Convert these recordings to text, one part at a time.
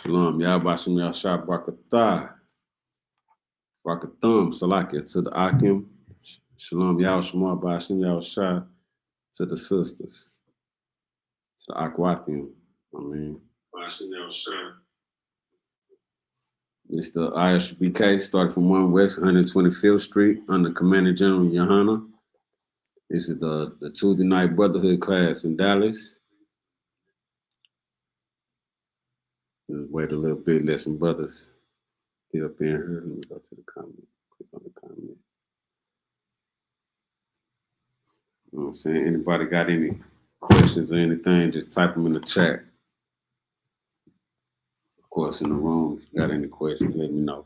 Shalom, Yabashim Yashab Brakatah. Brakathum, Salakia to the Akim. Shalom, Yashma Bashim Yashab to the sisters. To the Akwathim. Bashim Yashab. It's the ISUPK, started from 1 West 125th Street under Commander General Yohana. This is the Tuesday night Brotherhood class in Dallas. Just wait a little bit, let some brothers get up in here. Let me go to the comment. Click on the comment. You know what I'm saying? Anybody got any questions or anything, just type them in the chat. Of course, in the room, if you got any questions, let me know.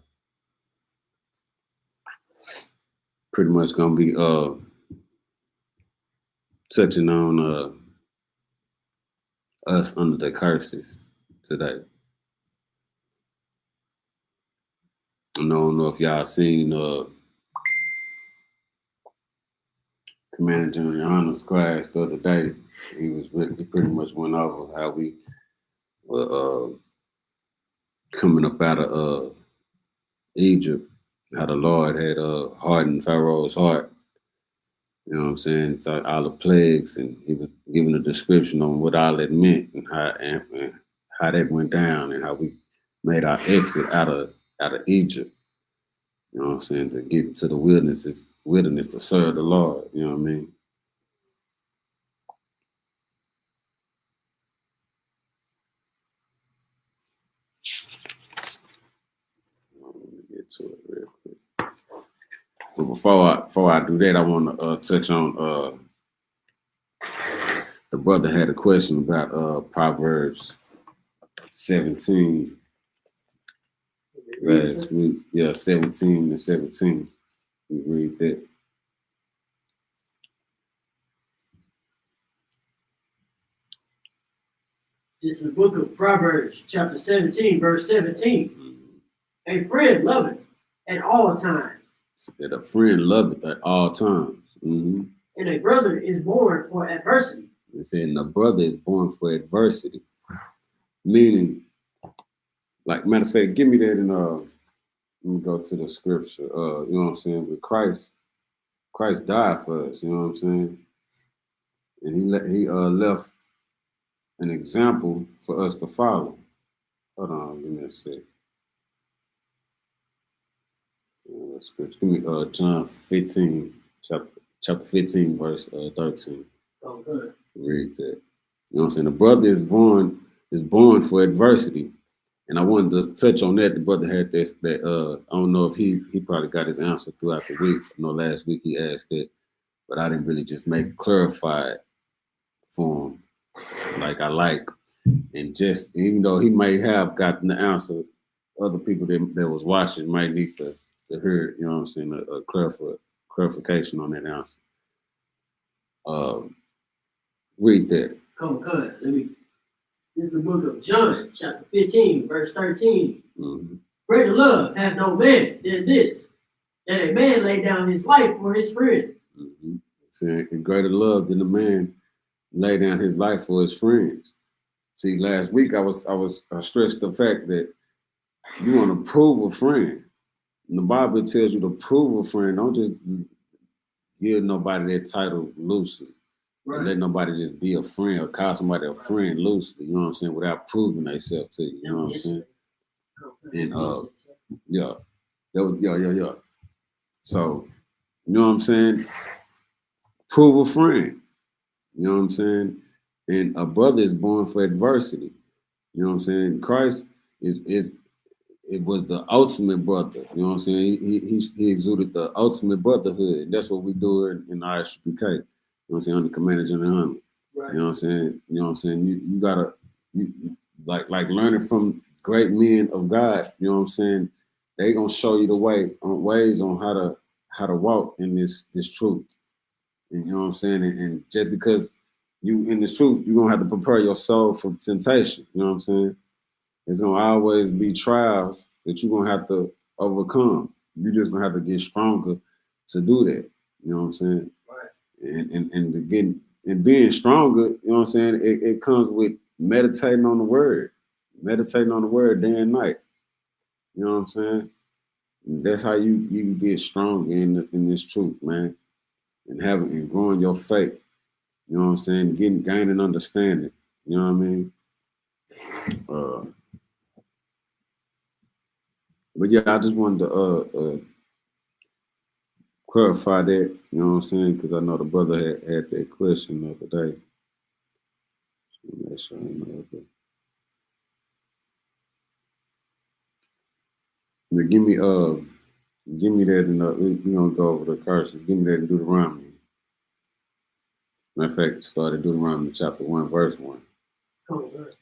Pretty much gonna be touching on us under the curses today. I don't know if y'all seen Commander General Yohana's class the other day. He pretty much went over how we were coming up out of Egypt, how the Lord had hardened Pharaoh's heart. You know what I'm saying? So all the plagues, and he was giving a description on what all that meant and how that went down and how we made our exit out of Egypt. You know what I'm saying? To get to the wilderness to serve the Lord. You know what I mean? Let me get to it real quick. But before I do that, I want to touch on the brother had a question about Proverbs 17 last week. Yeah, 17 and 17. We read that. This is the book of Proverbs, chapter 17, verse 17. Mm-hmm. A friend loveth at all times. That a friend loveth at all times. Mm-hmm. And a brother is born for adversity. It's saying a brother is born for adversity. Meaning, like, matter of fact, give me that and let me go to the scripture. You know what I'm saying? With Christ died for us, you know what I'm saying? And he left an example for us to follow. Hold on, give me a sec. Scripture. Give me John 15, chapter 15, verse 13. Oh, good. Read that. You know what I'm saying? The brother is born for adversity. And I wanted to touch on that. The brother had that I don't know if he probably got his answer throughout the week. I know last week he asked it, but I didn't really just clarify it for him like I like. And just even though he may have gotten the answer, other people that was watching might need to hear it, you know what I'm saying, a clarification on that answer. Read that. Come on, this is the book of John, chapter 15, verse 13. Mm-hmm. Greater love hath no man than this, that a man lay down his life for his friends. Mm-hmm. Saying greater love than a man lay down his life for his friends. See, last week I stressed the fact that you want to prove a friend. And the Bible tells you to prove a friend. Don't just give nobody that title loosely. Right. Let nobody just be a friend or call somebody a friend loosely, you know what I'm saying, without proving themselves to you, you know what I'm saying? And yeah. So, you know what I'm saying? Prove a friend. You know what I'm saying? And a brother is born for adversity. You know what I'm saying? Christ it was the ultimate brother. You know what I'm saying? He exuded the ultimate brotherhood. That's what we do in ISUPK. You know what I'm saying? Under Commander General. Right. You know what I'm saying? You know what I'm saying? You gotta like learning from great men of God. You know what I'm saying? They gonna show you the ways on how to walk in this truth. And you know what I'm saying? And just because you in this truth, you're gonna have to prepare your soul for temptation. You know what I'm saying? It's gonna always be trials that you're gonna have to overcome. You're just gonna have to get stronger to do that. You know what I'm saying? Right. And being stronger, you know what I'm saying, it comes with meditating on the word. meditating on the word day and night. You know what I'm saying? That's how you get strong in this truth, man, and growing your faith. You know what I'm saying? Gaining understanding. You know what I mean? But yeah, I just wanted to clarify that. You know what I'm saying? Because I know the brother had that question the other day. Make sure I know that. Now, give me that, and we're gonna go over the curses. Give me that in Deuteronomy. Matter of fact, started Deuteronomy chapter 1, verse 1. Oh, good.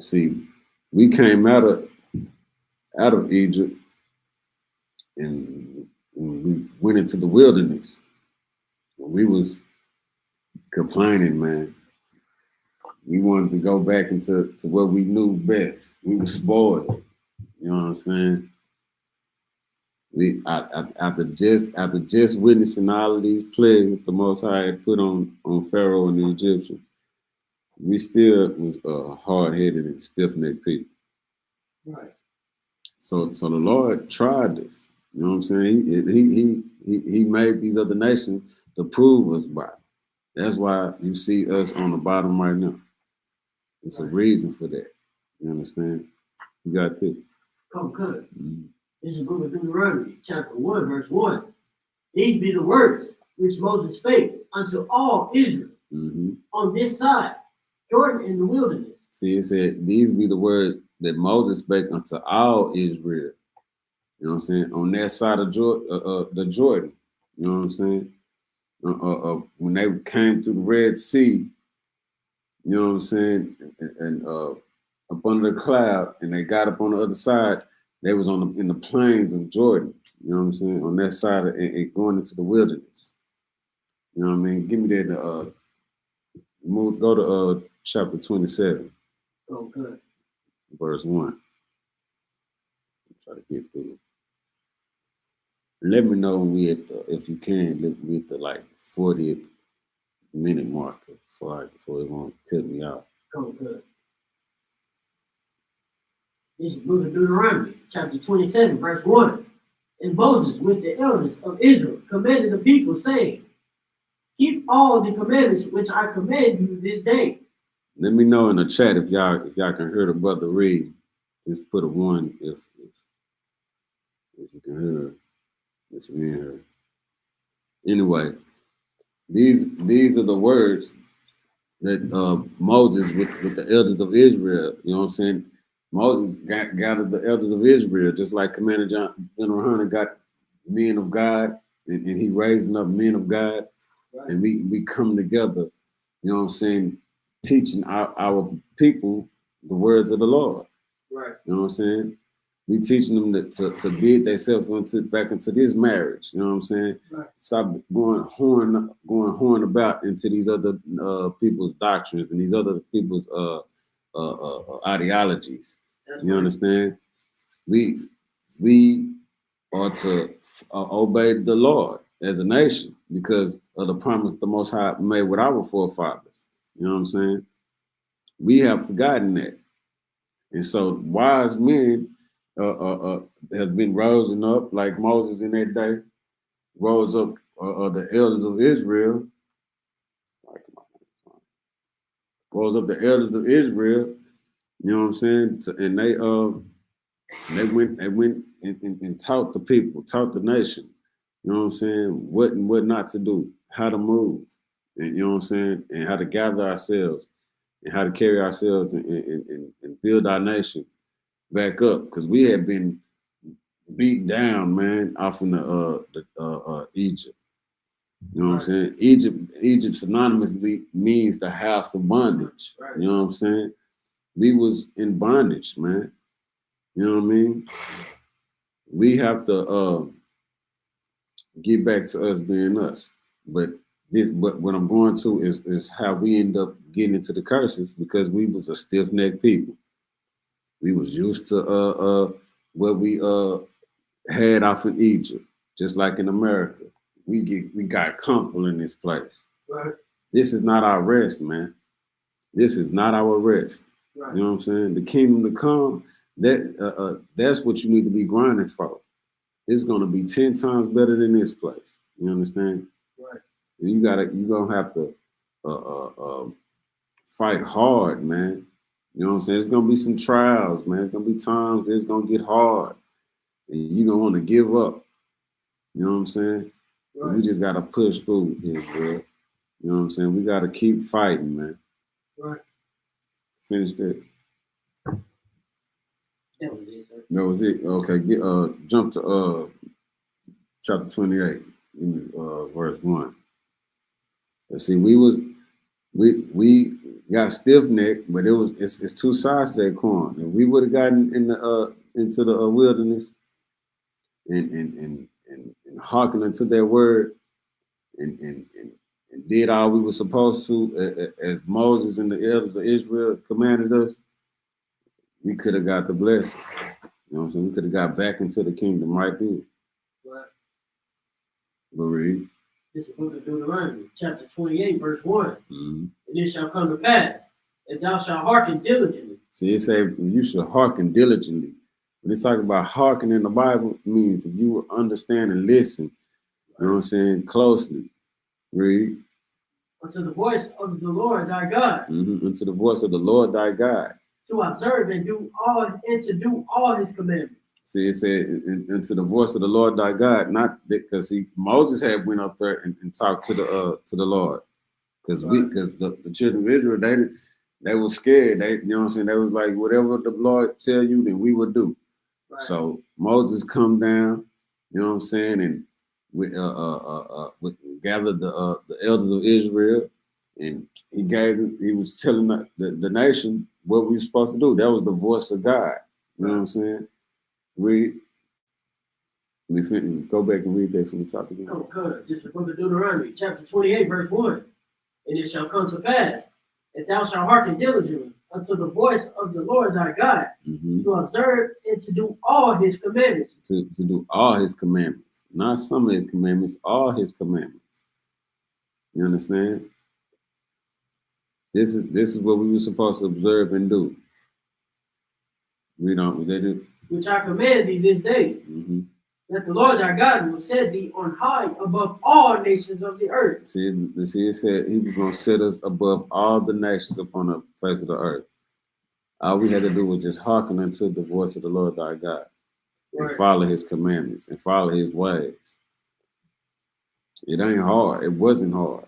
See, we came out of Egypt, and we went into the wilderness. We was complaining, man. We wanted to go back into what we knew best. We were spoiled. You know what I'm saying? After just witnessing all of these plagues that the Most High had put on Pharaoh and the Egyptians, we still was hard-headed and stiff-necked people. Right. So the Lord tried this. You know what I'm saying? He made these other nations to prove us by. That's why you see us on the bottom right now. It's a reason for that. You understand? You got this. Oh, good. This is the book of Deuteronomy, chapter 1, verse 1. These be the words which Moses spake unto all Israel on this side, Jordan in the wilderness. See, it said, these be the words that Moses spake unto all Israel. You know what I'm saying? On that side of the Jordan. You know what I'm saying? When they came through the Red Sea, you know what I'm saying? And up under the cloud, and they got up on the other side, they was in the plains of Jordan. You know what I'm saying? On that side and going into the wilderness. You know what I mean? Give me that. Go to chapter 27. Oh, good. Verse 1. Try to get through it. Let me know when we if you can, let me at the like 40th minute marker before it won't cut me out. Oh, good. This is the book of Deuteronomy, chapter 27, verse 1. And Moses, with the elders of Israel, commanded the people, saying, keep all the commandments which I command you this day. Let me know in the chat if y'all can hear the brother read. Just put a 1 if you can hear, if you can hear. Anyway, these are the words that Moses with the elders of Israel. You know what I'm saying? Moses gathered the elders of Israel, just like Commander General Hunter got men of God, and he raising up men of God, right. And we come together. You know what I'm saying? Teaching our people the words of the Lord. Right. You know what I'm saying? We teaching them to bid themselves back into this marriage. You know what I'm saying? Right. Stop going horn about into these other people's doctrines and these other people's ideologies. That's you right. Understand? We are to obey the Lord as a nation because of the promise the Most High made with our forefathers. You know what I'm saying? We have forgotten that. And so wise men have been rising up like Moses in that day, rose up the elders of Israel, you know what I'm saying? And they went and taught the people, taught the nation, you know what I'm saying, what and what not to do, how to move, and you know what I'm saying, and how to gather ourselves and how to carry ourselves and build our nation back up, because we had been beat down, man, off in the Egypt. You know what I'm saying? Egypt synonymously means the house of bondage. Right. You know what I'm saying? We was in bondage, man. You know what I mean? We have to get back to us being us. But what I'm going to is how we end up getting into the curses, because we was a stiff-necked people. We was used to what we had off in Egypt, just like in America. We got comfortable in this place. Right. This is not our rest, man. This is not our rest. Right. You know what I'm saying? The kingdom to come, that's what you need to be grinding for. It's gonna be 10 times better than this place. You understand? Right. You're gonna have to fight hard, man. You know what I'm saying? It's gonna be some trials, man. It's gonna be times that it's gonna get hard, and you don't want to give up. You know what I'm saying? Right. We just gotta push through here, bro. You know what I'm saying? We gotta keep fighting, man. Right. Finish that. That was it, sir. That was it. Okay, jump to chapter 28, verse 1. Let's see, we got stiff necked, but it's two sides to that coin. If we would have gotten into the wilderness and hearkened unto their word and did all we were supposed to, as Moses and the elders of Israel commanded us, we could have got the blessing. You know what I'm saying? We could have got back into the kingdom right then. Right. But read. This is the book of Deuteronomy, chapter 28, verse 1. Mm-hmm. And it shall come to pass, if thou shalt hearken diligently. See, it says you should hearken diligently. When it's talking about hearken in the Bible, it means if you understand and listen, you know what I'm saying, closely. Read. Unto the voice of the Lord thy God. Mm-hmm. Unto the voice of the Lord thy God. To observe and do all his commandments. See, it said unto the voice of the Lord thy God, not because Moses had went up there and talked to the Lord. Because the children of Israel, they were scared. They, you know what I'm saying? They was like, whatever the Lord tell you, then we would do. Right. So Moses come down, you know what I'm saying, and we gathered the elders of Israel, and he was telling the nation what we were supposed to do. That was the voice of God. You know what I'm saying? Go back and read that from the top again. Oh, good. This is the book of Deuteronomy, chapter 28, verse 1. And it shall come to pass, if thou shalt hearken diligently unto the voice of the Lord thy God, mm-hmm. to observe and to do all his commandments. To do all his commandments. Not some of his commandments, all his commandments. You understand? This is what we were supposed to observe and do. We don't. They do. Which I command thee this day. Mm-hmm. That the Lord thy God will set thee on high above all nations of the earth. See, it said he was going to set us above all the nations upon the face of the earth. All we had to do was just hearken unto the voice of the Lord thy God. Right. And follow his commandments and follow his ways. It ain't hard. It wasn't hard.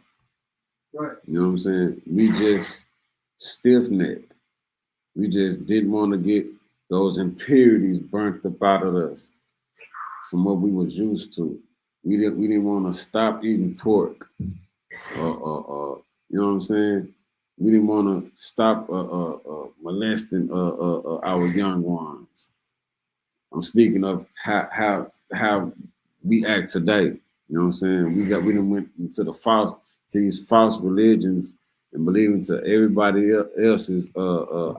Right. You know what I'm saying? We just stiff-necked. We just didn't want to get those impurities burnt up out of us from what we was used to. We didn't want to stop eating pork. You know what I'm saying? We didn't want to stop molesting our young ones. I'm speaking of how we act today. You know what I'm saying? We done went into these false religions and believing to everybody else's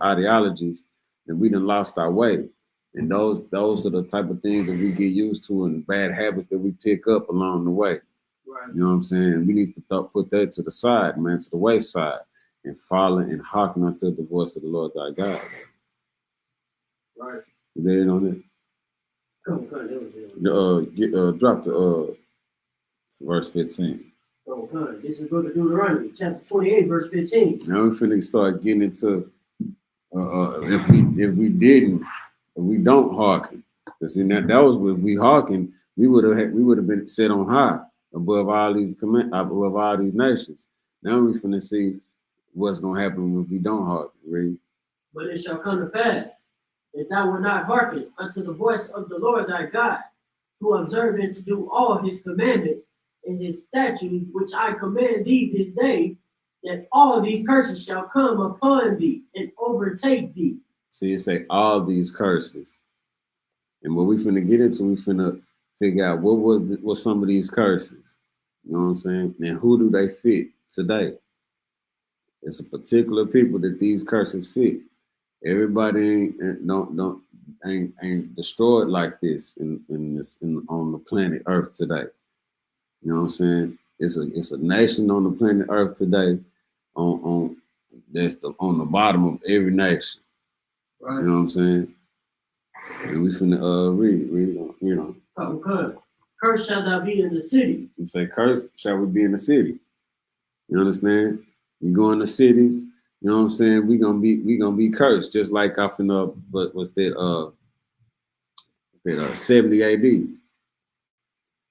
ideologies, and we done lost our way. And those are the type of things that we get used to and bad habits that we pick up along the way. Right. You know what I'm saying? We need to put that to the side, man, to the wayside, and follow and hearken unto the voice of the Lord thy God. Right. You there on it? Drop the verse 15. Oh, God. This is book of Deuteronomy, chapter 28, verse 15. Now we're finna start getting into if we don't hearken. Because that was if we hearken, we would have been set on high above all these above all these nations. Now we're finna see what's gonna happen if we don't hearken. Read. But it shall come to pass, if thou wilt not hearken unto the voice of the Lord thy God, to observe and to do all his commandments and his statutes, which I command thee this day, that all these curses shall come upon thee and overtake thee. See, it say all these curses. And what we finna get into, we finna figure out what some of these curses. You know what I'm saying? And who do they fit today? It's a particular people that these curses fit. Everybody ain't destroyed like this on the planet Earth today. You know what I'm saying? It's a nation on the planet Earth today on the bottom of every nation. Right. You know what I'm saying? And we finna read on. Cursed shall thou be in the city. You say, cursed shall we be in the city. You understand? You go in the cities, you know what I'm saying? We gonna be cursed, just like I finna what's that 70 AD.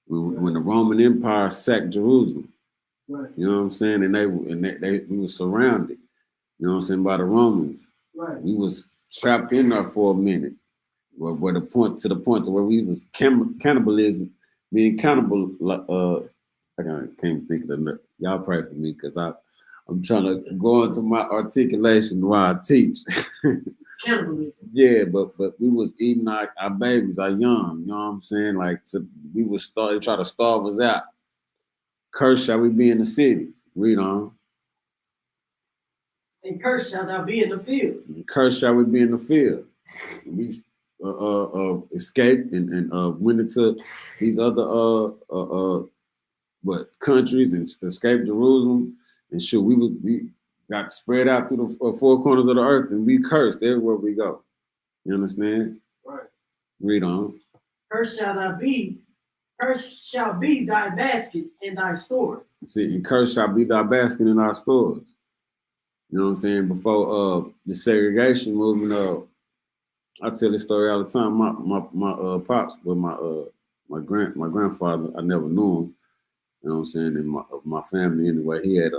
When the Roman Empire sacked Jerusalem. Right. You know what I'm saying? And we were surrounded, you know what I'm saying, by the Romans. Right. We was trapped in there for a minute. Where the point to where we was cannibalism, being cannibal. I can't think of the. Y'all pray for me because I'm trying to go into my articulation while I teach. Cannibalism. Yeah, but we was eating our babies, our young. You know what I'm saying? Like we was try to starve us out. Cursed shall we be in the city. Read on. And cursed shall thou be in the field. And cursed shall we be in the field. We escaped and went into these other countries and escaped Jerusalem, and sure we got spread out through the four corners of the earth, and we cursed everywhere we go. You understand? Right. Read on. Cursed shall be thy basket and thy store. See, and cursed shall be thy basket in our stores. You know what I'm saying? Before the segregation movement, I tell this story all the time. My pops, but my grandfather, I never knew him. You know what I'm saying? In my family anyway, he had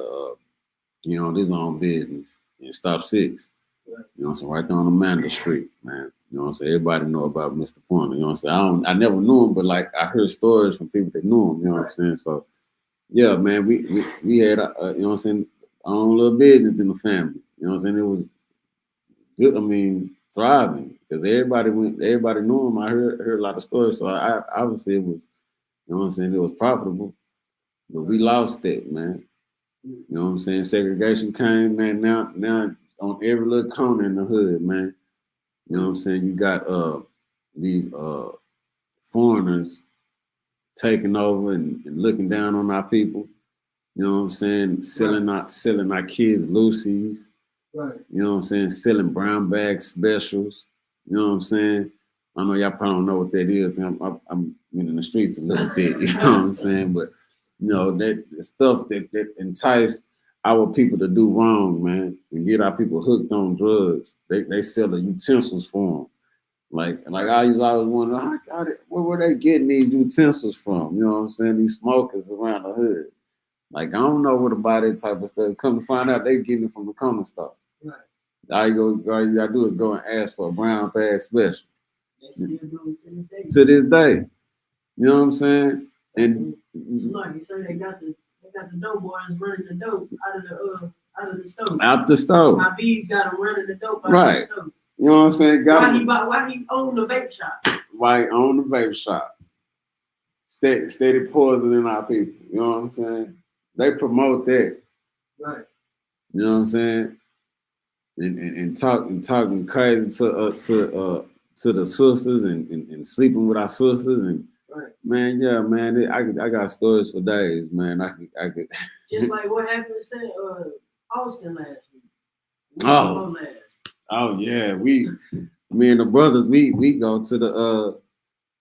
his own business in Stop 6. You know what I'm saying? Right there on Amanda Street, man. You know what I'm saying? Everybody know about Mr. Pointer. You know what I'm saying? I never knew him, but like I heard stories from people that knew him. You know what I'm saying? So yeah, man, we had you know what I'm saying, our own little business in the family. You know what I'm saying? It was good. I mean, thriving because everybody knew him. I heard a lot of stories. So I obviously it was, you know what I'm saying, it was profitable. But we lost that, man. You know what I'm saying? Segregation came, man. Now on every little corner in the hood, man. You know what I'm saying? You got these foreigners taking over and looking down on our people. You know what I'm saying? Selling our kids Lucy's. Right. You know what I'm saying? Selling brown bag specials. You know what I'm saying? I know y'all probably don't know what that is. I'm in the streets a little bit. You know what I'm saying? But you know that stuff that entice our people to do wrong, man, and get our people hooked on drugs. They sell the utensils for them. Like I used to always wonder, where were they getting these utensils from? You know what I'm saying? These smokers around the hood. Like I don't know where to buy that type of stuff. Come to find out, they getting it from the corner store. Right. All you gotta do is go and ask for a brown bag special. They still do it to this day. You know what I'm saying? And like you say, they got the dope boys running the dope out of the stove. Out the stove. My B got him running the dope out right. of the stove. You know what I'm saying? Why he own the vape shop? Why he own the vape shop? Steady poisoning our people. You know what I'm saying? They promote that. Right. You know what I'm saying? And talking crazy to the sisters and sleeping with our sisters and right. Man, yeah, man, I got stories for days, man. I could just like what happened to Austin last week. Oh yeah, me and the brothers, we go to the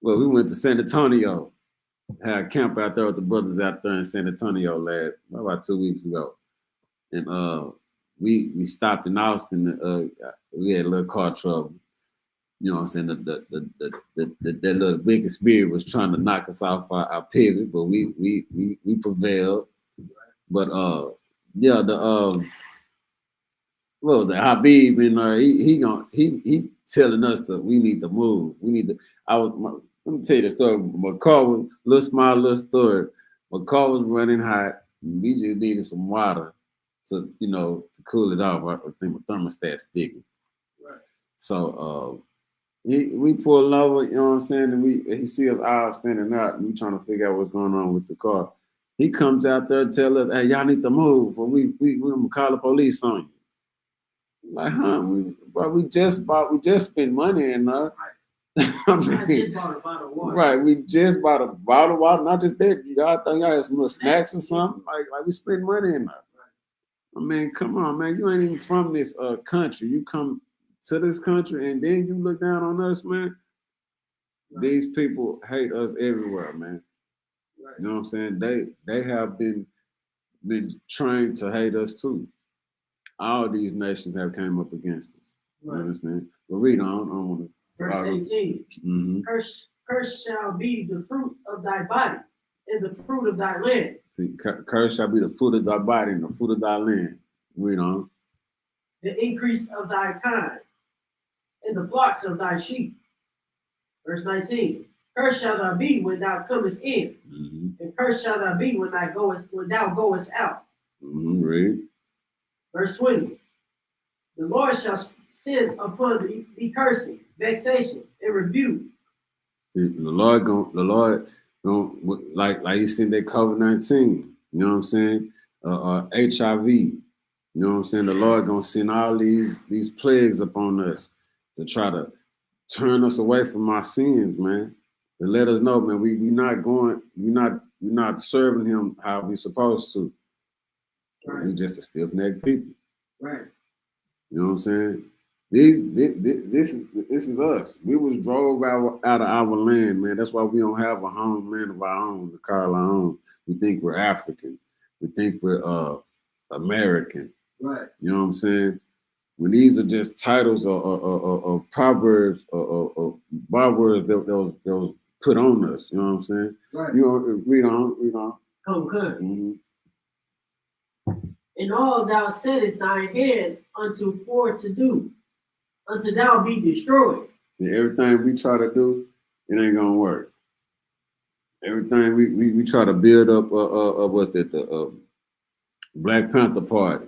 we went to San Antonio. Had a camp out there with the brothers out there in San Antonio about 2 weeks ago. And we stopped in Austin. We had a little car trouble. You know what I'm saying? That little wicked spirit was trying to knock us off our pivot, but we prevailed. But yeah, what was that? Habib in there, he telling us that we need to move. Let me tell you the story. My car was little story. My car was running hot. We just needed some water to cool it off. I think my thermostat sticking. Right. So we pull over, you know what I'm saying, and he see us all standing out, and we trying to figure out what's going on with the car. He comes out there and tell us, "Hey, y'all need to move, or we gonna call the police on you." Like, huh? We just spent money in there. I just bought a bottle of water. Right, we just bought a bottle of water. Not just that, y'all think y'all had some little snacks or something. Like we spent money in there. I mean, come on, man. You ain't even from this country. You come to this country, and then you look down on us, man. Right. These people hate us everywhere, man. Right. You know what I'm saying? They have been trained to hate us too. All these nations have came up against us. Right. You understand? But read on. I want to. Verse 18. Mm-hmm. Curse shall be the fruit of thy body and the fruit of thy land. See, curse shall be the fruit of thy body and the fruit of thy land. Read on. The increase of thy kind and the flocks of thy sheep. Verse 19. Cursed shall thou be when thou comest in, and cursed shall thou be when thou goest out. Read. Verse 20. The Lord shall send upon thee cursing, vexation, and rebuke. See, the Lord going like you said that COVID-19. You know what I'm saying? HIV. You know what I'm saying? The Lord gonna send all these plagues upon us to try to turn us away from our sins, man. To let us know, man, we're not serving Him how we supposed to. Right. We just a stiff-necked people. Right. You know what I'm saying? This is us. We was drove out of our land, man. That's why we don't have a homeland of our own to call our own. We think we're African. We think we're American. Right. You know what I'm saying? When these are just titles or proverbs or bywords that was put on us. You know what I'm saying? Right. You know, read on. Okay. Mm-hmm. And all thou settest thine hand unto for to do, until thou be destroyed. See, everything we try to do, it ain't gonna work. Everything we try to build up the Black Panther Party,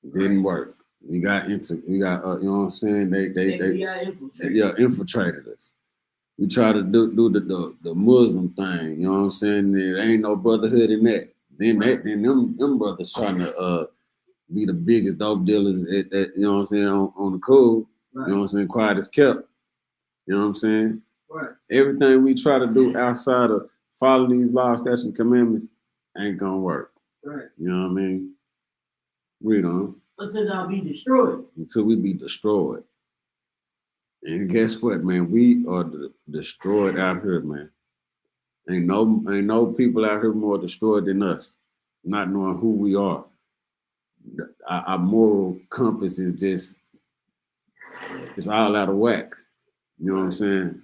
it didn't work. We got you know what I'm saying? They infiltrated us. We try to do the Muslim thing, you know what I'm saying? There ain't no brotherhood in that. Then them brothers trying to be the biggest dope dealers at you know what I'm saying, on the cool. Right. You know what I'm saying? Quiet as kept. You know what I'm saying? Right. Everything we try to do outside of following these laws, statutes, and commandments ain't gonna work. Right. You know what I mean? Read on. Until thou be destroyed. Until we be destroyed. And guess what, man? We are destroyed out here, man. Ain't no people out here more destroyed than us, not knowing who we are. Our moral compass is just, it's all out of whack. You know what I'm saying?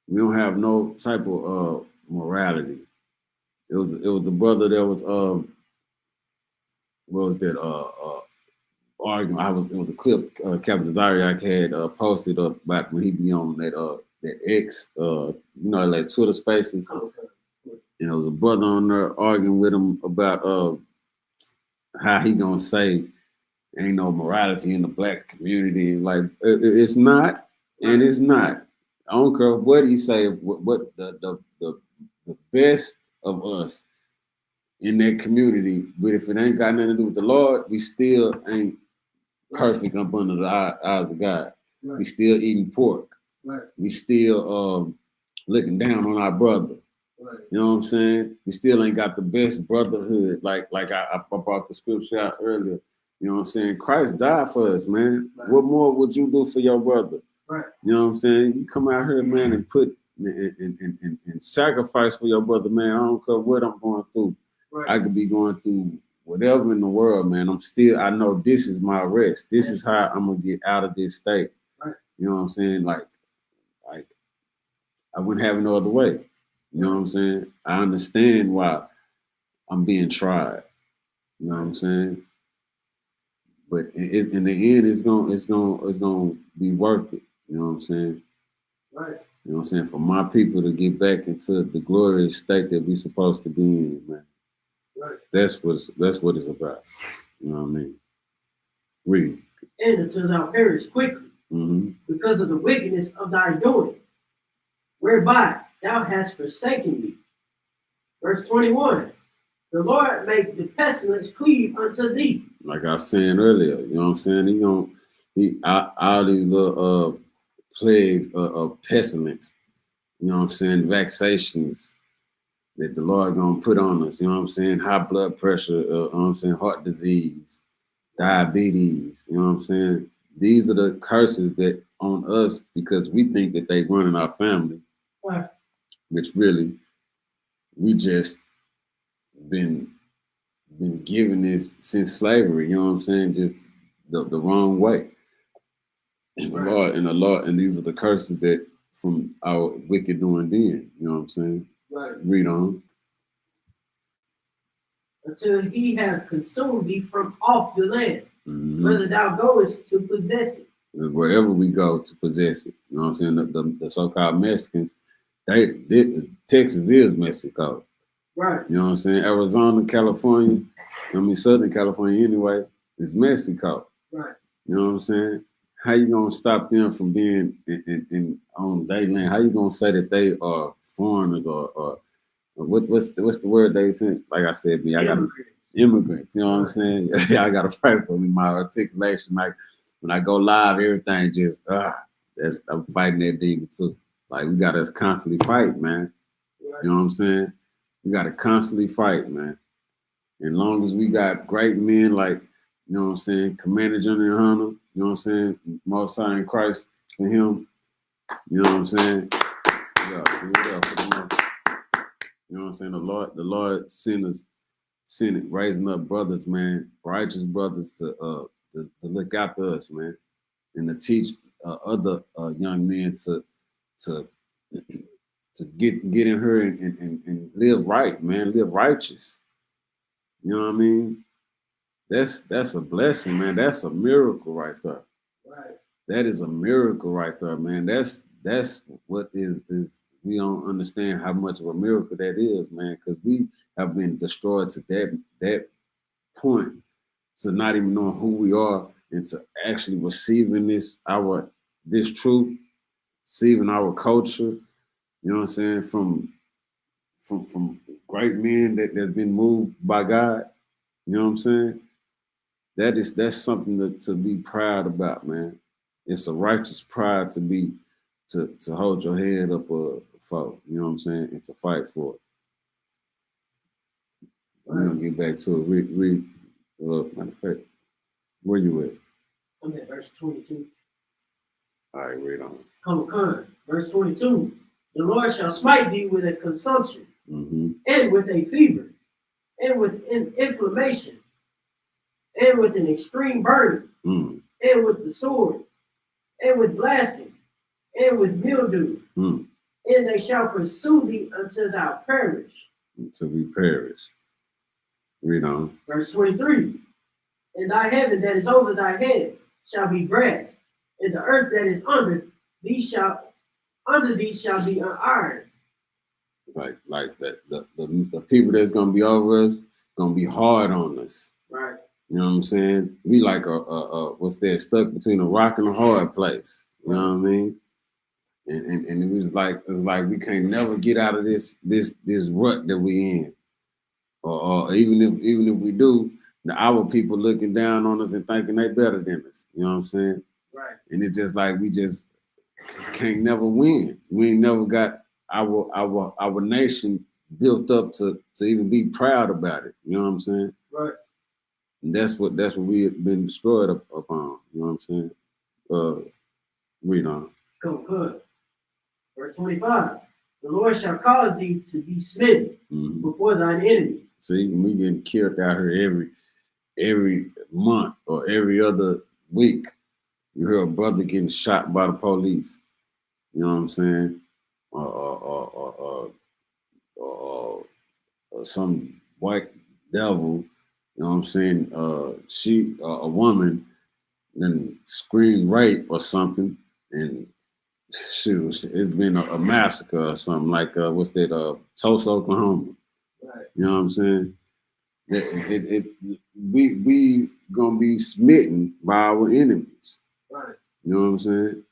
We don't have no type of morality. It was the brother that was what was that arguing? It was a clip Captain Zariak had posted up back when he be on that X you know, like Twitter Spaces. And there was a brother on there arguing with him about how he gonna say ain't no morality in the Black community. Like it's not, and it's not. I don't care what he say. What the best of us in that community, but if it ain't got nothing to do with the Lord, we still ain't perfect up under the eyes of God. Right. We still eating pork. Right. We still looking down on our brother. Right. You know what I'm saying? We still ain't got the best brotherhood. Like I brought the scripture out earlier. You know what I'm saying? Christ died for us, man. Right. What more would you do for your brother? Right. You know what I'm saying? You come out here, man, and put and sacrifice for your brother, man. I don't care what I'm going through. Right. I could be going through whatever in the world, man. I know this is my rest. This is how I'm gonna get out of this state. Right. You know what I'm saying? Like I wouldn't have it no other way. You know what I'm saying? I understand why I'm being tried. You know what I'm saying? But in the end, it's gonna be worth it. You know what I'm saying? Right. You know what I'm saying? For my people to get back into the glorious state that we're supposed to be in, man. Right. That's what it's about. You know what I mean? Read. And until thou perish quickly, because of the wickedness of thy doing, whereby thou hast forsaken me. Verse 21. The Lord make the pestilence cleave unto thee. Like I was saying earlier, you know what I'm saying? All these little plagues of pestilence, you know what I'm saying? Vexations that the Lord gonna put on us, you know what I'm saying? High blood pressure, you know what I'm saying? Heart disease, diabetes, you know what I'm saying? these are the curses that on us because we think that they run in our family, right. which really we just been given this since slavery. You know what I'm saying? Just the wrong way. And the Lord, and these are the curses that from our wicked doing then. You know what I'm saying? Right. Read on. Until he have consumed thee from off the land, whether thou goest to possess it. Wherever we go to possess it. You know what I'm saying? The so-called Mexicans, Texas is Mexico. Right. You know what I'm saying? Arizona, California, Southern California anyway, is Mexico. Right. You know what I'm saying? How you gonna stop them from being in on their land? How you gonna say that they are foreigners or what's the word they say? Like I said, I got immigrants. You know what I'm saying? I gotta pray for me. My articulation, like when I go live, everything just I'm fighting that demon too. Like we gotta constantly fight, man. Right. You know what I'm saying? We gotta constantly fight, man. As long as we got great men like, you know what I'm saying, Commander General Hunter, you know what I'm saying, Most High in Christ for him, you know what I'm saying? Yeah, you know what I'm saying? The Lord sent it, raising up brothers, man, righteous brothers to look after us, man, and to teach other young men to get in her and live right, man, live righteous. You know what I mean? That's a blessing, man. That's a miracle right there. Right. That is a miracle right there, man. That's what is we don't understand how much of a miracle that is, man, because we have been destroyed to that point to not even knowing who we are and to actually receiving this truth, receiving our culture, you know what I'm saying, from great men that's been moved by God, you know what I'm saying? That's something to be proud about, man. It's a righteous pride to hold your head up for, you know what I'm saying, and to fight for it. I'm gonna get back to it. Read matter of fact, where you at? I'm at verse 22. All right, read on. Come on, verse 22. The Lord shall smite thee with a consumption, and with a fever, and with an inflammation, and with an extreme burning, and with the sword, and with blasting, and with mildew. And they shall pursue thee until thou perish. Until we perish. Read on. Verse 23. And thy heaven that is over thy head shall be brass, and the earth that is under thee shall be an iron. Like that the people that's gonna be over us gonna be hard on us. Right. You know what I'm saying? We like what's that, stuck between a rock and a hard place. You know what I mean? And it was like we can't never get out of this rut that we in. Or even if we do, our people looking down on us and thinking they better than us. You know what I'm saying? Right. And it's just like we just can't never win. We ain't never got our nation built up to even be proud about it. You know what I'm saying? Right. And that's what we have been destroyed upon. You know what I'm saying? Read on. Good. Verse 25. The Lord shall cause thee to be smitten before thine enemies. See, we getting killed out here every month or every other week. You hear a brother getting shot by the police. You know what I'm saying? Or some white devil. You know what I'm saying? A woman, then scream rape or something, and it's been a massacre or something like what's that? Tulsa, Oklahoma. Right. You know what I'm saying? We gonna be smitten by our enemies. Right. You know what I'm saying?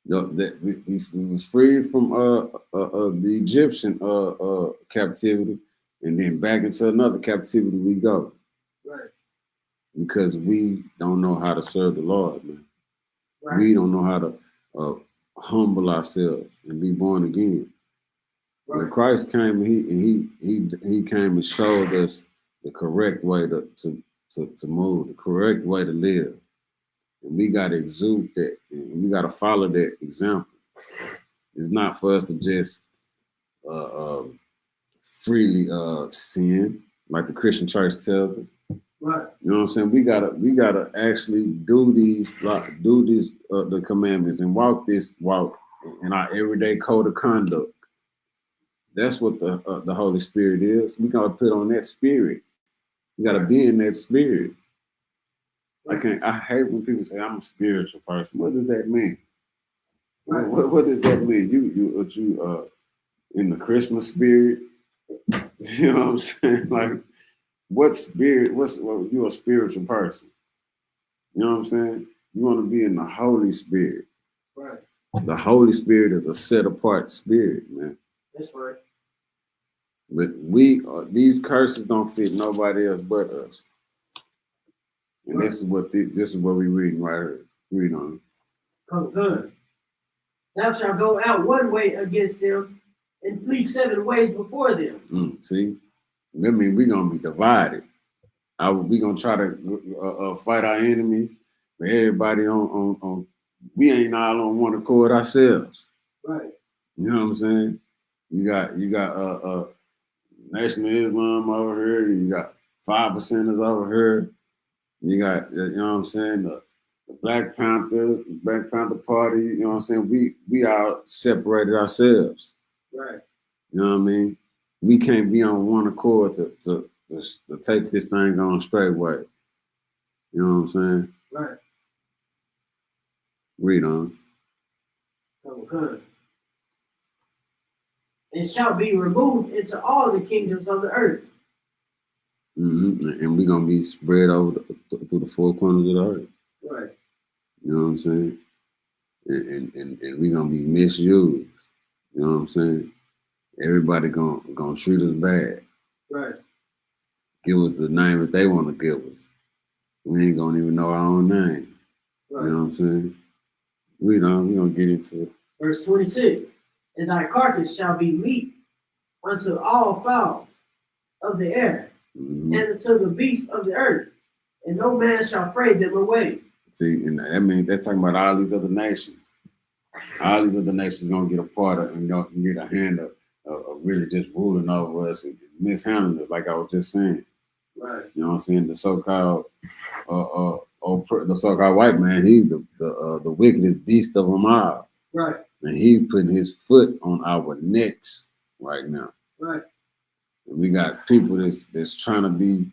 That we was freed from the Egyptian captivity, and then back into another captivity we go. Right. Because we don't know how to serve the Lord, man. Right. We don't know how to humble ourselves and be born again. Right. When Christ came, he came and showed us the correct way to move, the correct way to live. And we got to exude that. And we got to follow that example. It's not for us to just freely sin, like the Christian church tells us. Right. You know what I'm saying? We gotta actually do the commandments and walk in our everyday code of conduct. That's what the Holy Spirit is. We gotta put on that spirit. We gotta be in that spirit. I hate when people say I'm a spiritual person. What does that mean? Right. What does that mean? You in the Christmas spirit? You know what I'm saying? Like, what spirit? You're a spiritual person? You know what I'm saying? You want to be in the Holy Spirit. Right. The Holy Spirit is a set apart spirit, man. That's right. But these curses don't fit nobody else but us. And right. This is what we reading right here. Read on. Come good. Thou shalt go out one way against them and flee 7 ways before them. See, that means we're gonna be divided. We're gonna try to fight our enemies, but everybody on we ain't all on one accord ourselves. Right. You know what I'm saying? You got Nation of Islam over here. You got 5%ers over here. You got, you know what I'm saying, the Black Panther Party. You know what I'm saying? We all separated ourselves. Right. You know what I mean? We can't be on one accord to take this thing on straight way. You know what I'm saying? Right. Read on. Okay. And shall be removed into all the kingdoms of the earth. Mm-hmm. And we're gonna be spread over through the 4 corners of the earth. Right. You know what I'm saying? And we're gonna be misused. You know what I'm saying? Everybody gonna treat us bad. Right. Give us the name that they want to give us. We ain't gonna even know our own name. Right. You know what I'm saying? We gonna get into it. Verse 26. And thy carcass shall be meat unto all fowls of the air, and unto the beasts of the earth, and no man shall fray them away. See, and that means they're talking about all these other nations. All these other nations gonna get a part of and gonna get a hand of really just ruling over us and mishandling it, like I was just saying. Right. You know what I'm saying? The so-called white man, he's the wickedest beast of them all. Right. And he's putting his foot on our necks right now. Right. And we got people that's trying to be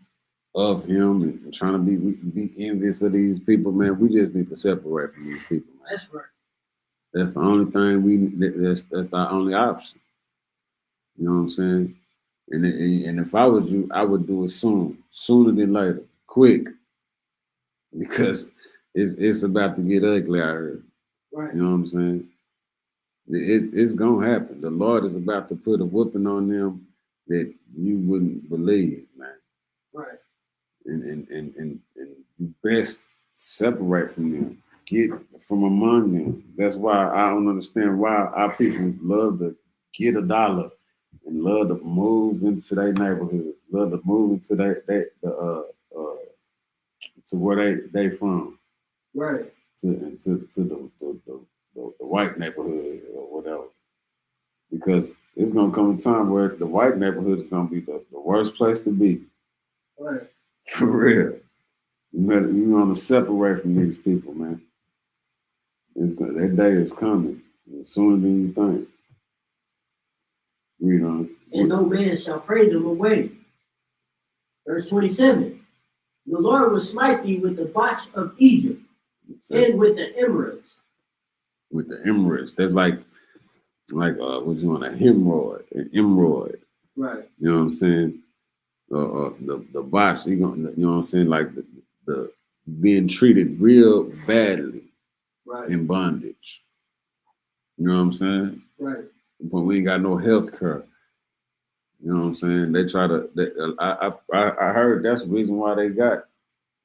of him and trying to be envious of these people, man. We just need to separate from these people, man. That's right. That's the only thing that's our only option. You know what I'm saying? And if I was you, I would do it sooner than later, quick, because it's about to get ugly out here. Right. You know what I'm saying? It's gonna happen. The Lord is about to put a whooping on them that you wouldn't believe, man. Right. And you best separate from them. Get from among them. That's why I don't understand why our people love to get a dollar and love to move into their neighborhood, love to move into to where they from. Right. To the white neighborhood or whatever. Because it's gonna come a time where the white neighborhood is gonna be the worst place to be. Right. For real. You want to separate from these people, man. That day is coming sooner than you think. Read on. And no man shall fray them away. Verse 27. The Lord will smite thee with the botch of Egypt and with the emeralds. With the emeralds. That's like what you want, a hemorrhoid, an emerald. Right. You know what I'm saying? The botch, you know what I'm saying? Like the being treated real badly. Right. In bondage. You know what I'm saying? Right. But we ain't got no health care. You know what I'm saying? They try to. I heard that's the reason why they got,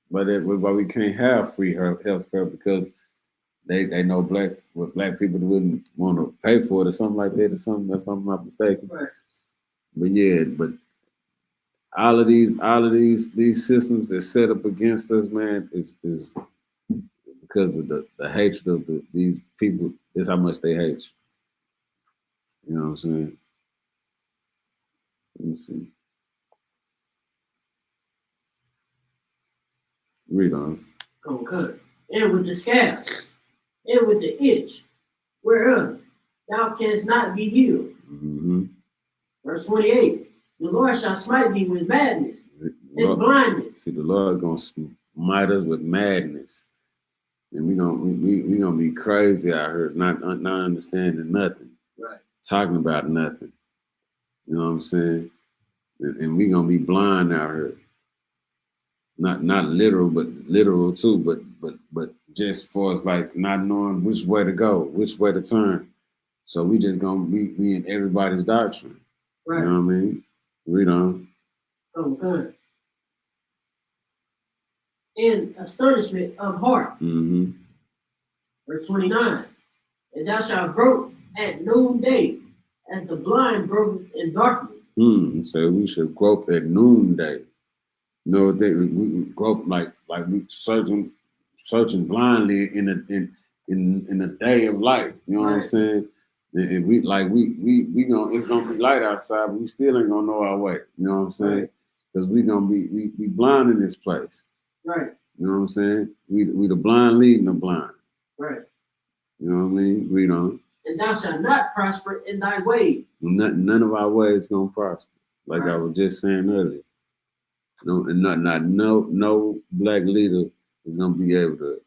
why we can't have free health care, because they know black people wouldn't want to pay for it or something like that, or something, if I'm not mistaken. Right. But yeah, but all of these systems that's set up against us, man, is because because of the hatred of these people. That's how much they hate you. You know what I'm saying? Let me see. Read on. Okay. And with the scab, and with the itch, whereof thou canst not be healed. Mm-hmm. Verse 28. The Lord shall smite thee with madness and blindness. See, the Lord gonna smite us with madness, and we gonna be crazy out here, not understanding nothing, right? Talking about nothing. You know what I'm saying? And we gonna be blind out here. Not literal, but literal too. But just for us like not knowing which way to go, which way to turn. So we just gonna be in everybody's doctrine. Right. You know what I mean? Read on. Okay. In astonishment of heart. Mm-hmm. Verse 29. And thou shalt grope at noonday, as the blind gropeth in darkness. So we should grope at noonday. You know, we grope like we searching blindly in the day of light. You know what I'm saying? And we gonna it's gonna be light outside, but we still ain't gonna know our way. You know what I'm saying? Because we gonna be blind in this place. Right. You know what I'm saying? We the blind leading the blind. Right. You know what I mean? Read on. And thou shalt not prosper in thy ways. None of our ways gonna prosper. Like I was just saying earlier. No, and no black leader is gonna be able to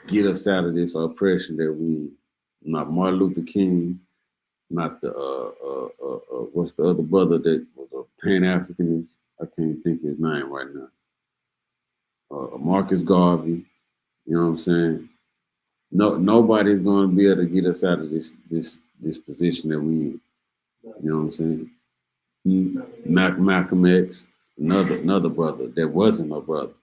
get us out of this oppression that we in. Not Martin Luther King, not the what's the other brother that was a Pan-Africanist? I can't think his name right now. Marcus Garvey. You know what I'm saying? Nobody's gonna be able to get us out of this position that we in. You know what I'm saying? Malcolm X, another brother that wasn't a brother.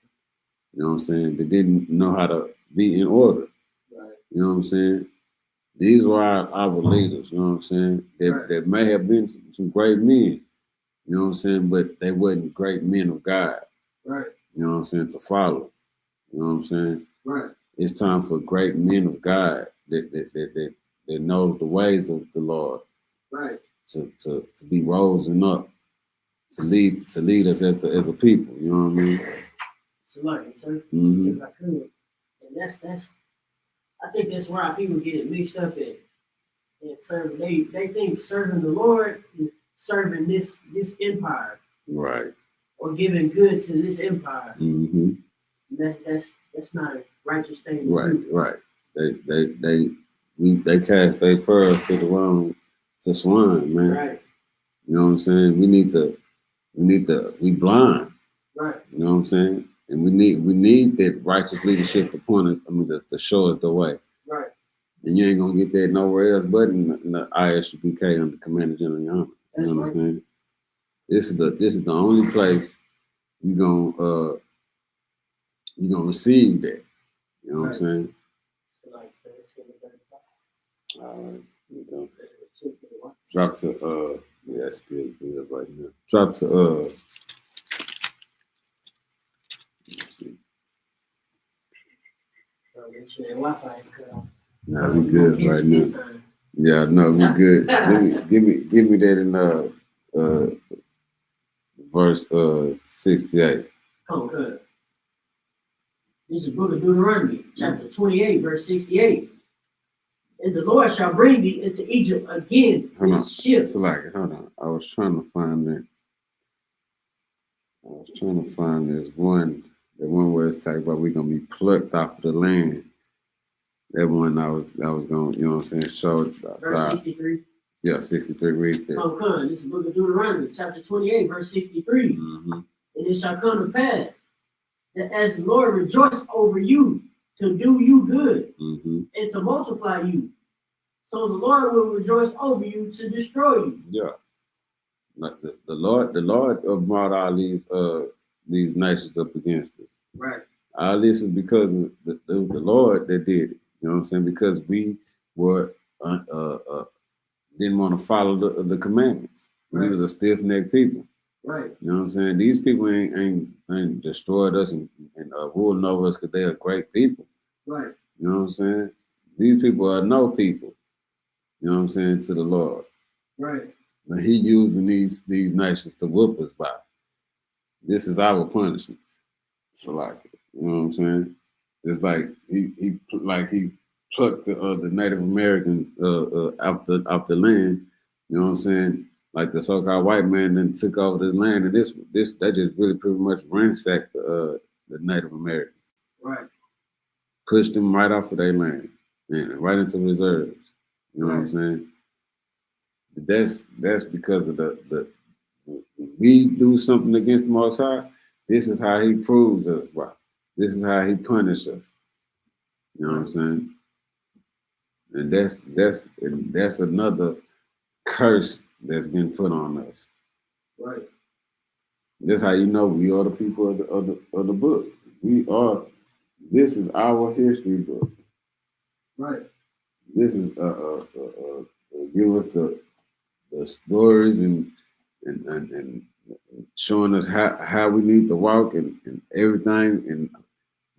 You know what I'm saying? They didn't know how to be in order. Right. You know what I'm saying? These were our leaders, you know what I'm saying? There may have been some great men, you know what I'm saying? But they wasn't great men of God. Right. You know what I'm saying? To follow. You know what I'm saying? Right. It's time for great men of God that knows the ways of the Lord. Right. To be rising up, to lead us as a people, you know what I mean? Somebody, sir. Mm-hmm. If I could. And that's I think that's why people get it mixed up in serving. They think serving the Lord is serving this empire. Right. Or giving good to this empire. Mm-hmm. That's not a righteous thing. Right. They cast their pearls to swine, man. Right. You know what I'm saying? We blind. Right. You know what I'm saying? And we need that righteous leadership to point us, to show us the way. Right. And you ain't gonna get that nowhere else but in the ISUPK under Commander General Young. You understand? Right. This is the only place you gonna receive that. You know what I'm saying? All right, here we go. Drop to yeah, still good right now. Drop to Nah, we good right now. Yeah, no, we good. Give me that in verse 68. Oh, good. This is the book of Deuteronomy, chapter 28, verse 68. And the Lord shall bring thee into Egypt again with ships. Hold on. I was trying to find that. I was trying to find this one. The one where it's talking about we're gonna be plucked off of the land. That one I was going, you know what I'm saying, show verse 63. Yeah, 63 read there. Oh, come. This is the book of Deuteronomy, chapter 28, verse 63. Mm-hmm. And it shall come to pass that as the Lord rejoiced over you to do you good and to multiply you, so the Lord will rejoice over you to destroy you. Yeah. The Lord brought all these nations up against it. Right. All this is because of the Lord that did it. You know what I'm saying? Because we were didn't want to follow the commandments. Right. We was a stiff-necked people. Right. You know what I'm saying? These people ain't destroyed us and ruling over us because they are great people. Right. You know what I'm saying? These people are no people. You know what I'm saying, to the Lord. Right. And he using these nations to whoop us by. This is our punishment. So like, you know what I'm saying? It's like he plucked the Native American off the land. You know what I'm saying? Like the so-called white man then took over this land, and this that just really pretty much ransacked the Native Americans. Right. Pushed them right off of their land, and right into reserves. You know what I'm saying? That's because of the we do something against the Most High. This is how He proves us right. This is how He punishes us. You know what I'm saying? And that's another curse that's been put on us. Right. That's how you know we are the people of the book. We are. This is our history book. Right. This is give us the stories and showing us how we need to walk and everything. And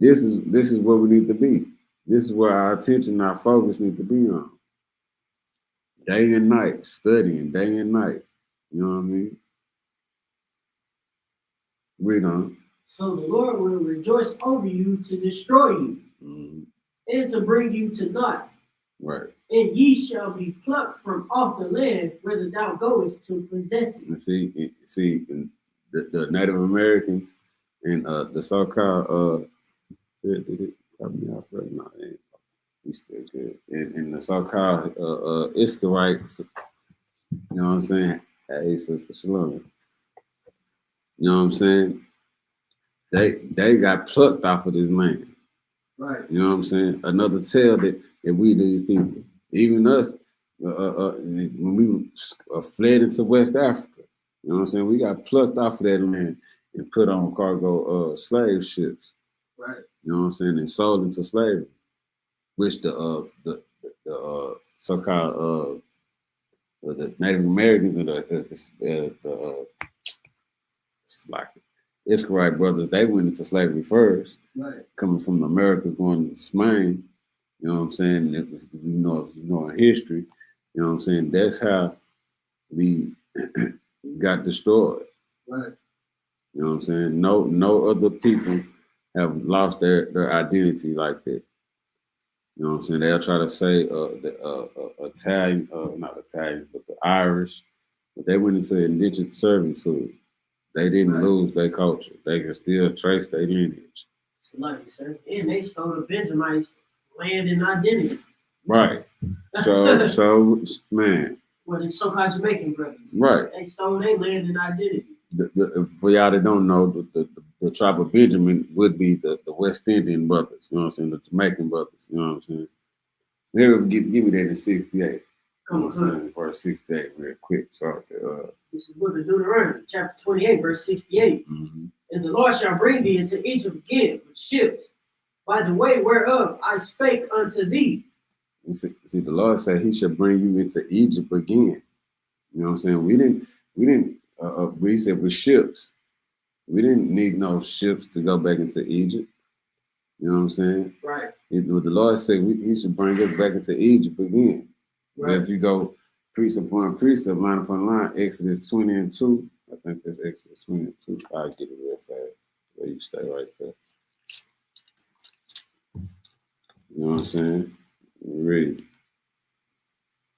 this is where we need to be. This is where our attention, our focus need to be on. Day and night, studying day and night. You know what I mean? Read on. So the Lord will rejoice over you to destroy you, and to bring you to naught. Right. And ye shall be plucked from off the land whither thou goest to possess it. And see, the Native Americans and the so-called we still good. And the so-called Israelites, you know what I'm saying? Hey, Sister Shalom. You know what I'm saying? They got plucked off of this land. Right. You know what I'm saying? Another tale that we these people, even us, when we fled into West Africa, you know what I'm saying? We got plucked off of that land and put on cargo slave ships. Right. You know what I'm saying? And sold into slavery, which the so-called the Native Americans and the like Israelite brothers, they went into slavery first. Right. Coming from the Americas going to Spain, you know what I'm saying? It was, you know, in history, you know what I'm saying? That's how we got destroyed. Right. You know what I'm saying? No other people have lost their identity like that. You know what I'm saying? They'll try to say the Italian, not Italian, but the Irish, but they went into indentured servitude. They didn't lose their culture. They can still trace their lineage. Like, sir. And they stole the Benjamites' land and identity. Right. So man. Well, the so-called Jamaican brothers. Right. They stole their land and identity. For y'all that don't know, the tribe of Benjamin would be the West Indian brothers. You know what I'm saying? The Jamaican brothers. You know what I'm saying? Here, give me that in 68. Come on. Verse 68, real quick. Sorry. This is Book of Deuteronomy, chapter 28, verse 68. Mm-hmm. And the Lord shall bring thee into Egypt again with ships, by the way whereof I spake unto thee. See, the Lord said He shall bring you into Egypt again. You know what I'm saying? We said with ships. We didn't need no ships to go back into Egypt. You know what I'm saying? Right. What the Lord said, He should bring us back into Egypt again. Right. If you go precept upon precept, line upon line, Exodus 20 and 2. I think that's Exodus 20 and 2. I'll get it real fast. Where you stay right there. You know what I'm saying? Read.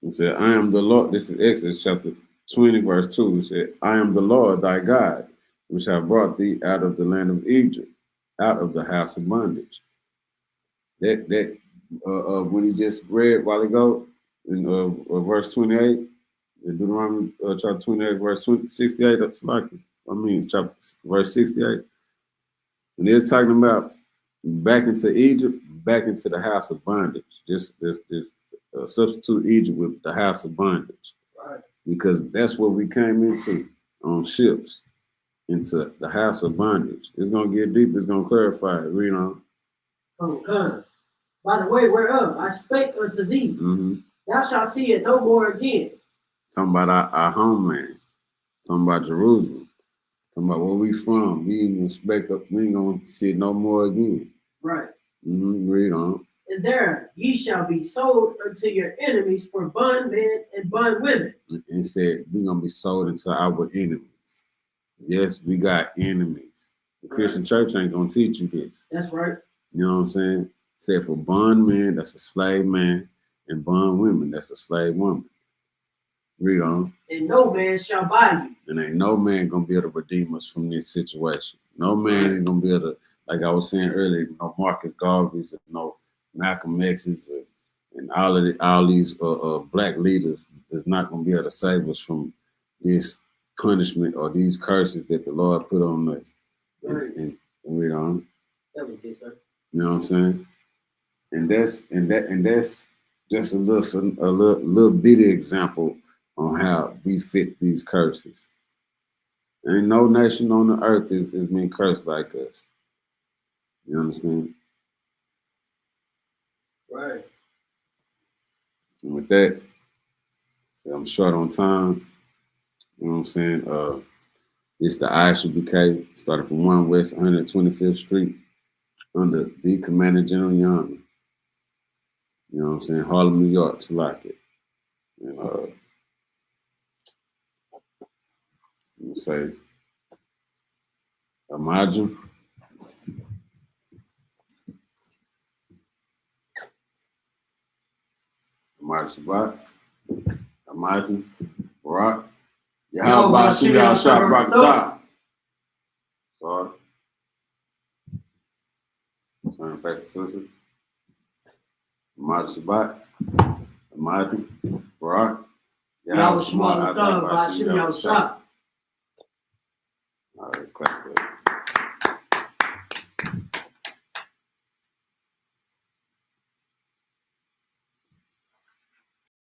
It said, I am the Lord. This is Exodus chapter 20, verse 2. It said, I am the Lord thy God, which have brought thee out of the land of Egypt, out of the house of bondage. That when he just read a while ago in verse 28, in Deuteronomy chapter 28, verse 68, that's like, chapter verse 68. And it's talking about back into Egypt, back into the house of bondage. This substitute Egypt with the house of bondage. Right. Because that's what we came into on ships, into the house of bondage. It's going to get deep. It's going to clarify it. Read on. Okay. By the way whereof I spake unto thee, thou shalt see it no more again. Talking about our homeland. Talking about Jerusalem. Talking about where we from. We ain't gonna see it no more again. Right. Read on. And and there ye shall be sold unto your enemies for bondmen and bondwomen. And said, we're going to be sold into our enemies. Yes, we got enemies. The Christian church ain't going to teach you this. That's right. You know what I'm saying? Said for bondmen, that's a slave man, and bondwomen, that's a slave woman. Read on. And no man shall buy you. And ain't no man going to be able to redeem us from this situation. No man ain't going to be able to, like I was saying earlier, no Marcus Garvey's, no Malcolm X's, and all these black leaders is not going to be able to save us from this punishment or these curses that the Lord put on us. And read on. That was good, sir. You know what I'm saying? And that's just a little bitty example on how we fit these curses. Ain't no nation on the earth is being cursed like us. You understand? Right. And with that, I'm short on time. You know what I'm saying? It's the ISUPK, started from 1 West 125th Street under the Commander General Young. You know what I'm saying? Harlem, New York, select it. And let me say, Imagine. Imagine Shabbat. Imagine. Barak. Yahweh Bashim Yahweh Shabbat. Sorry. Turn face the sisters. Imagine Shabbat. Imagine. Barak. Yahweh Shema Bashim Yahweh Shabbat. All right, clap that.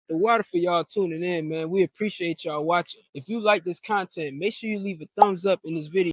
The water for y'all tuning in, man. We appreciate y'all watching. If you like this content, make sure you leave a thumbs up in this video.